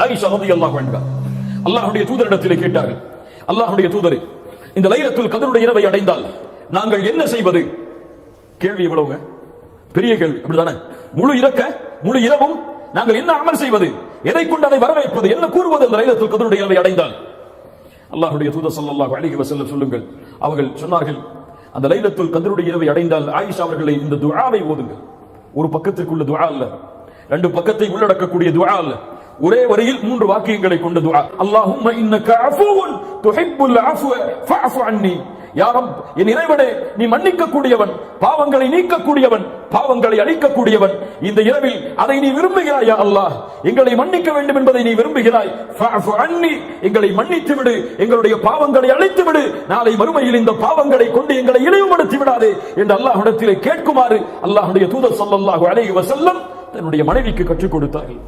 ஆயிஷா ரலியல்லாஹு அன்ஹா அல்லாஹ்வுடைய தூதரிடத்திலே கேட்டார்கள், அல்லாஹ்வுடைய தூதரே, இந்த லைலத்துல் கத்ருடைய இரவை அடைந்தால் நாங்கள் என்ன செய்வது? கேள்வி எவ்வளவுங்க, பெரிய கேள்வி, அப்படிதானே? முழு இரவும் நாங்கள் என்ன அமல் செய்வது? எதை கொண்டு அதை வரவேற்பது? என்ன கூறுவது அந்த லைலத்துல் கத்ருடைய இரவை அடைந்தால்? அல்லாஹ்வுடைய தூதர் ஸல்லல்லாஹு அலைஹி வஸல்லம் சொல்லுங்கள், அவர்கள் சொன்னார்கள், அந்த லைலத்துல் கத்ருடைய இரவை அடைந்தால் ஆயிஷா அவர்களை இந்த துஆவை ஓதுங்கள். ஒரு பக்கத்திற்குள்ள துஆ அல்ல, ரெண்டு பக்கத்தை உள்ளடக்கக்கூடிய துஆ அல்ல, ஒரே வரியில் 3 வாக்கியங்களை கொண்ட துஆ. அல்லாஹும்ம இன்னக அஃபூவுன் துஹிப்புல் அஃவ ஃபஅஃபு அன்னி. யா ரப், என் இறைவனே, நீ மன்னிக்க கூடியவன், பாவங்களை நீக்க கூடியவன், பாவங்களை அழிக்க கூடியவன். இந்த இரவில் அதை நீ விரும்புகிறாய். யா அல்லாஹ், எங்களை மன்னிக்க வேண்டும் என்பதை நீ விரும்புகிறாய். ஃபஅஃபு அன்னி, எங்களை மன்னித்து விடு, எங்களுடைய பாவங்களை அழித்து விடு, நாளை மறுமையில் இந்த பாவங்களை கொண்டு எங்களை இழிவுபடுத்தி விடாதே என்று அல்லாஹ்விடத்திலே கேட்குமாறு அல்லாஹ்வுடைய தூதர் ஸல்லல்லாஹு அலைஹி வஸல்லம் தன்னுடைய மனைவிக்கு கற்றுக் கொடுத்தார்கள்.